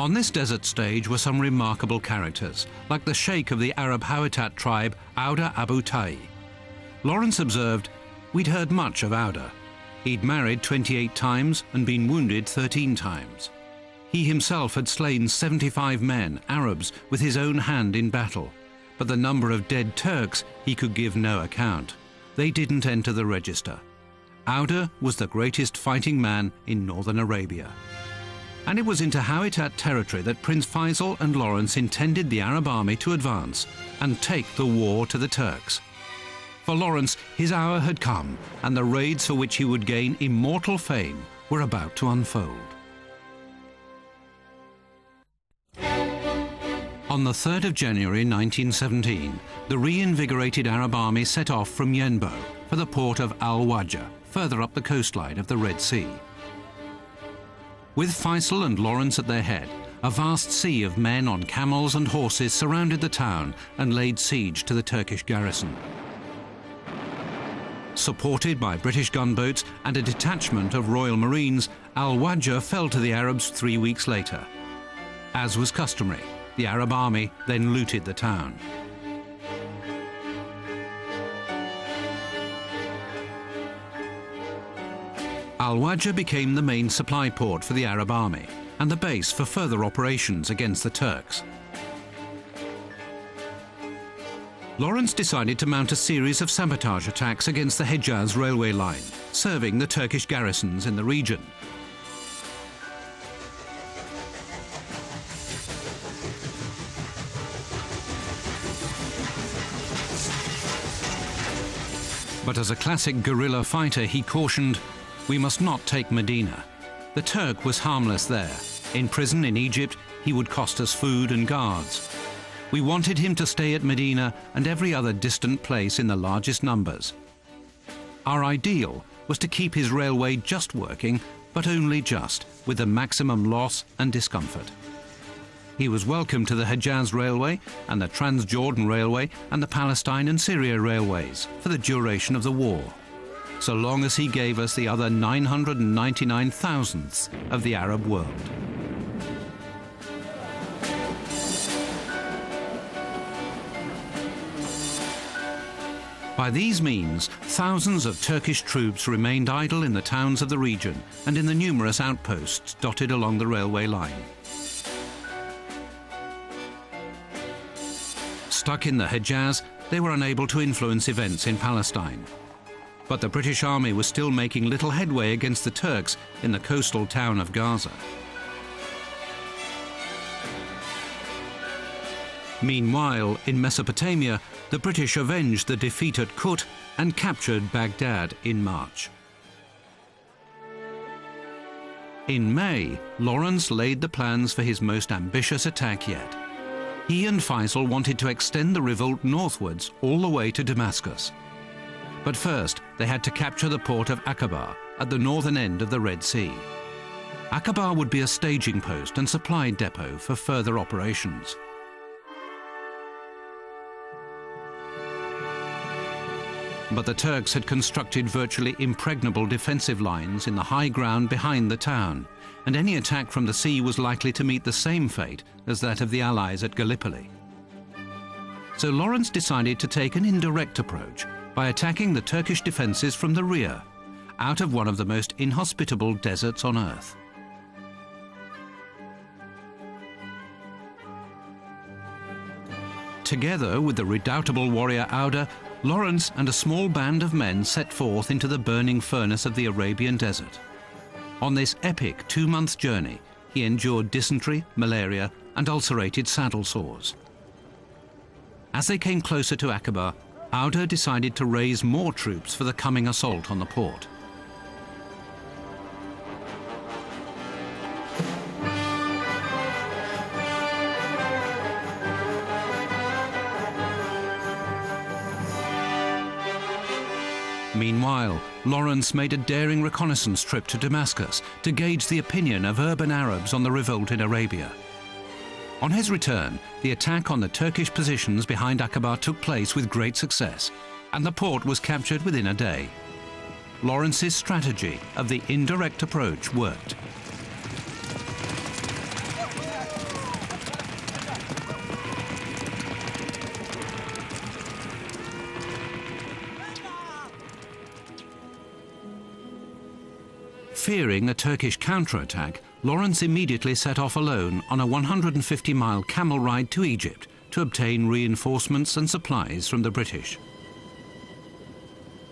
On this desert stage were some remarkable characters, like the sheikh of the Arab Hawitat tribe, Auda Abu Tai. Lawrence observed, "We'd heard much of Auda. He'd married 28 times and been wounded 13 times. He himself had slain 75 men, Arabs, with his own hand in battle, but the number of dead Turks he could give no account. They didn't enter the register. Auda was the greatest fighting man in northern Arabia." And it was into Hawitat territory that Prince Faisal and Lawrence intended the Arab army to advance and take the war to the Turks. For Lawrence, his hour had come, and the raids for which he would gain immortal fame were about to unfold. On the 3rd of January 1917, the reinvigorated Arab army set off from Yenbo for the port of Al-Wajah, further up the coastline of the Red Sea. With Faisal and Lawrence at their head, a vast sea of men on camels and horses surrounded the town and laid siege to the Turkish garrison. Supported by British gunboats and a detachment of Royal Marines, Al-Wajah fell to the Arabs 3 weeks later. As was customary, the Arab army then looted the town. Al-Wajah became the main supply port for the Arab army and the base for further operations against the Turks. Lawrence decided to mount a series of sabotage attacks against the Hejaz railway line, serving the Turkish garrisons in the region. But as a classic guerrilla fighter, he cautioned, "We must not take Medina. The Turk was harmless there. In prison in Egypt, he would cost us food and guards. We wanted him to stay at Medina and every other distant place in the largest numbers. Our ideal was to keep his railway just working, but only just, with the maximum loss and discomfort." He was welcome to the Hejaz Railway and the Transjordan Railway and the Palestine and Syria railways for the duration of the war, so long as he gave us the other 999 thousandths of the Arab world. By these means, thousands of Turkish troops remained idle in the towns of the region and in the numerous outposts dotted along the railway line. Stuck in the Hejaz, they were unable to influence events in Palestine. But the British army was still making little headway against the Turks in the coastal town of Gaza. Meanwhile, in Mesopotamia, the British avenged the defeat at Kut and captured Baghdad in March. In May, Lawrence laid the plans for his most ambitious attack yet. He and Faisal wanted to extend the revolt northwards all the way to Damascus. But first, they had to capture the port of Aqaba at the northern end of the Red Sea. Aqaba would be a staging post and supply depot for further operations. But the Turks had constructed virtually impregnable defensive lines in the high ground behind the town, and any attack from the sea was likely to meet the same fate as that of the Allies at Gallipoli. So Lawrence decided to take an indirect approach by attacking the Turkish defences from the rear, out of one of the most inhospitable deserts on earth. Together with the redoubtable warrior Auda, Lawrence and a small band of men set forth into the burning furnace of the Arabian desert. On this epic 2-month journey, he endured dysentery, malaria, and ulcerated saddle sores. As they came closer to Aqaba, Auda decided to raise more troops for the coming assault on the port. Meanwhile, Lawrence made a daring reconnaissance trip to Damascus to gauge the opinion of urban Arabs on the revolt in Arabia. On his return, the attack on the Turkish positions behind Aqaba took place with great success, and the port was captured within a day. Lawrence's strategy of the indirect approach worked. Fearing a Turkish counterattack, Lawrence immediately set off alone on a 150-mile camel ride to Egypt to obtain reinforcements and supplies from the British.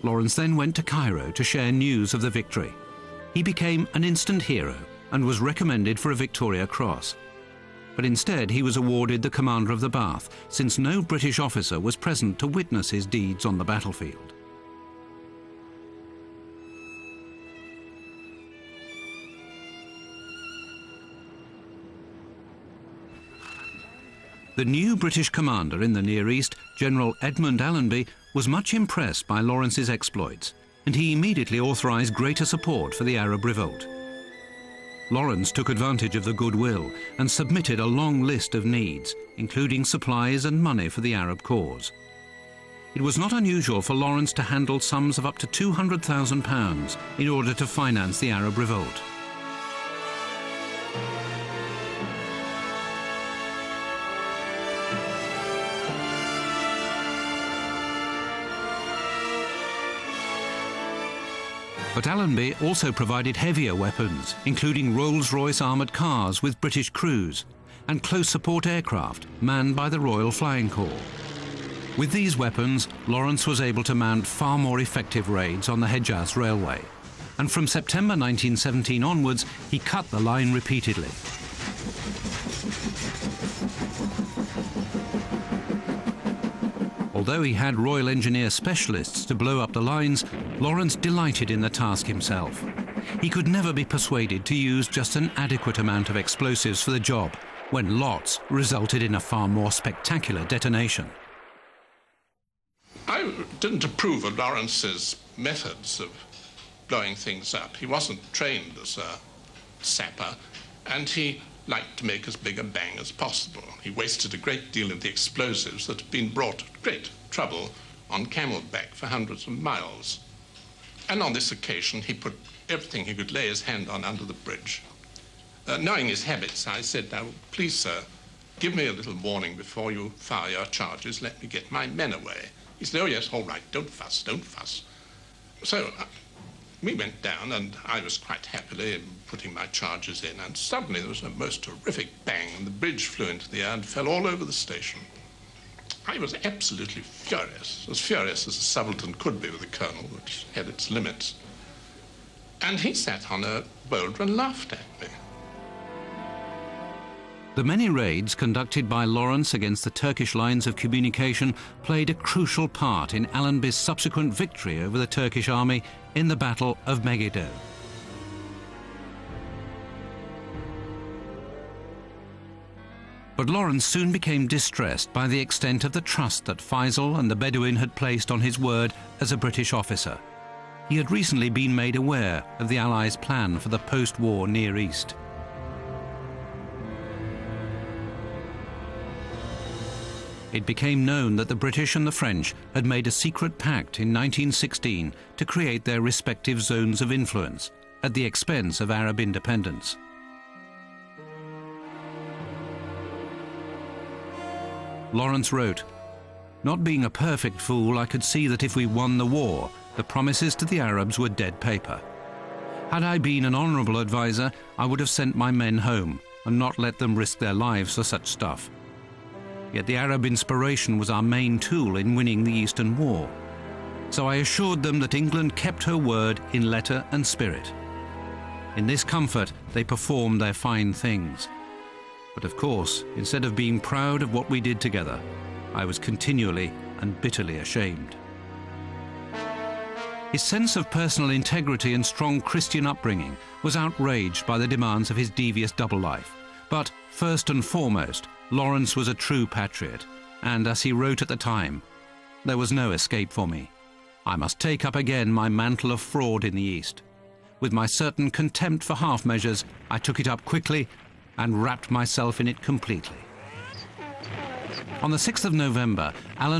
Lawrence then went to Cairo to share news of the victory. He became an instant hero and was recommended for a Victoria Cross. But instead he was awarded the Commander of the Bath, since no British officer was present to witness his deeds on the battlefield. The new British commander in the Near East, General Edmund Allenby, was much impressed by Lawrence's exploits, and he immediately authorised greater support for the Arab revolt. Lawrence took advantage of the goodwill and submitted a long list of needs, including supplies and money for the Arab cause. It was not unusual for Lawrence to handle sums of up to £200,000 in order to finance the Arab revolt. But Allenby also provided heavier weapons, including Rolls-Royce armoured cars with British crews and close support aircraft manned by the Royal Flying Corps. With these weapons, Lawrence was able to mount far more effective raids on the Hejaz Railway, and from September 1917 onwards, he cut the line repeatedly. Although he had Royal Engineer specialists to blow up the lines, Lawrence delighted in the task himself. He could never be persuaded to use just an adequate amount of explosives for the job, when lots resulted in a far more spectacular detonation. I didn't approve of Lawrence's methods of blowing things up. He wasn't trained as a sapper, and he liked to make as big a bang as possible. He wasted a great deal of the explosives that had been brought at great trouble on camelback for hundreds of miles. And on this occasion, he put everything he could lay his hand on under the bridge. Knowing his habits, I said, "Now, please, sir, give me a little warning before you fire your charges. Let me get my men away." He said, "Oh, yes, all right, don't fuss, don't fuss." So we went down, and I was quite happily putting my charges in, and suddenly there was a most terrific bang, and the bridge flew into the air and fell all over the station. I was absolutely furious as a subaltern could be with a colonel, which had its limits. And he sat on a boulder and laughed at me. The many raids conducted by Lawrence against the Turkish lines of communication played a crucial part in Allenby's subsequent victory over the Turkish army in the Battle of Megiddo. But Lawrence soon became distressed by the extent of the trust that Faisal and the Bedouin had placed on his word as a British officer. He had recently been made aware of the Allies' plan for the post-war Near East. It became known that the British and the French had made a secret pact in 1916 to create their respective zones of influence at the expense of Arab independence. Lawrence wrote, "Not being a perfect fool, I could see that if we won the war, the promises to the Arabs were dead paper. Had I been an honourable advisor, I would have sent my men home and not let them risk their lives for such stuff. Yet the Arab inspiration was our main tool in winning the Eastern War. So I assured them that England kept her word in letter and spirit. In this comfort, they performed their fine things. But of course, instead of being proud of what we did together, I was continually and bitterly ashamed." His sense of personal integrity and strong Christian upbringing was outraged by the demands of his devious double life. But first and foremost, Lawrence was a true patriot, and as he wrote at the time, "There was no escape for me. I must take up again my mantle of fraud in the East. With my certain contempt for half measures, I took it up quickly and wrapped myself in it completely." On the 6th of November, Allen